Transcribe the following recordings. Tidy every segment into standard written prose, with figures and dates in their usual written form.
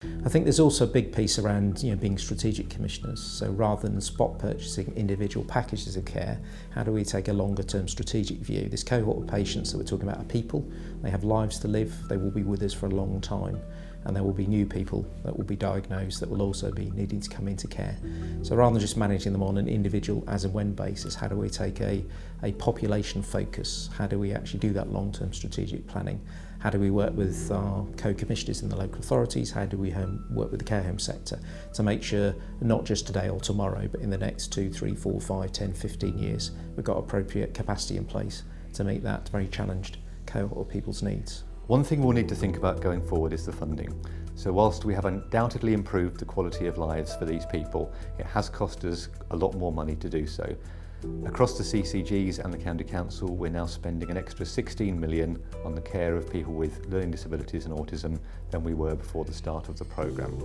I think there's also a big piece around being strategic commissioners. So rather than spot purchasing individual packages of care, how do we take a longer term strategic view? This cohort of patients that we're talking about are people, they have lives to live, they will be with us for a long time, and there will be new people that will be diagnosed that will also be needing to come into care. So rather than just managing them on an individual as and when basis, how do we take a population focus? How do we actually do that long term strategic planning? How do we work with our co-commissioners in the local authorities? How do we work with the care home sector to make sure not just today or tomorrow, but in the next 2, 3, 4, 5, 10, 15 years, we've got appropriate capacity in place to meet that very challenged cohort of people's needs. One thing we'll need to think about going forward is the funding. So whilst we have undoubtedly improved the quality of lives for these people, it has cost us a lot more money to do so. Across the CCGs and the County Council, we're now spending an extra 16 million on the care of people with learning disabilities and autism than we were before the start of the programme.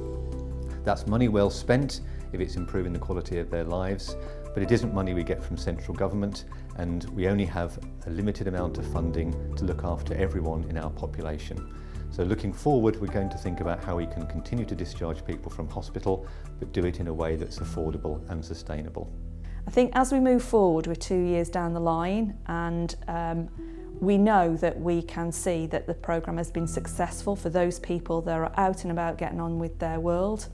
That's money well spent if it's improving the quality of their lives, but it isn't money we get from central government, and we only have a limited amount of funding to look after everyone in our population. So looking forward, we're going to think about how we can continue to discharge people from hospital, but do it in a way that's affordable and sustainable. I think as we move forward, we're 2 years down the line, and we know that we can see that the programme has been successful for those people that are out and about getting on with their world.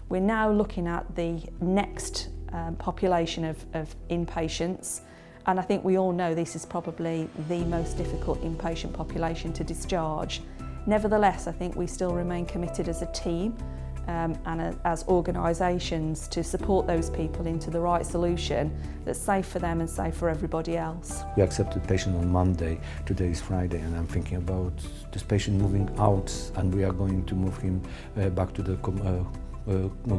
We're now looking at the next population of inpatients, and I think we all know this is probably the most difficult inpatient population to discharge. Nevertheless, I think we still remain committed as a team and as organisations to support those people into the right solution that's safe for them and safe for everybody else. We accepted patient on Monday, today is Friday, and I'm thinking about this patient moving out, and we are going to move him back to the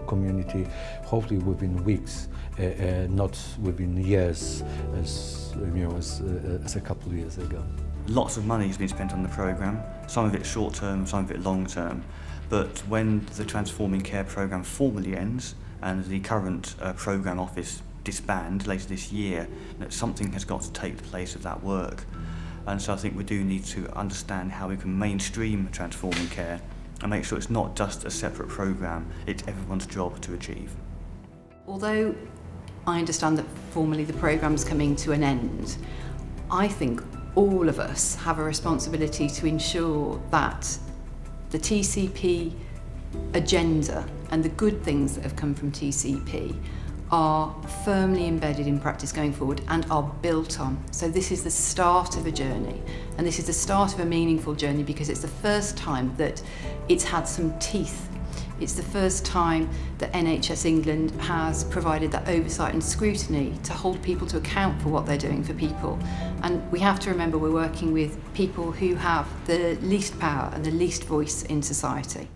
community, hopefully within weeks, not within years, as a couple of years ago. Lots of money has been spent on the programme, some of it short term, some of it long term. But when the Transforming Care programme formally ends and the current programme office disband later this year, that something has got to take the place of that work. And so I think we do need to understand how we can mainstream Transforming Care and make sure it's not just a separate programme, it's everyone's job to achieve. Although I understand that formally the programme's coming to an end, I think all of us have a responsibility to ensure that the TCP agenda and the good things that have come from TCP are firmly embedded in practice going forward and are built on. So this is the start of a journey, and this is the start of a meaningful journey because it's the first time that it's had some teeth. It's the first time that NHS England has provided that oversight and scrutiny to hold people to account for what they're doing for people. And we have to remember we're working with people who have the least power and the least voice in society.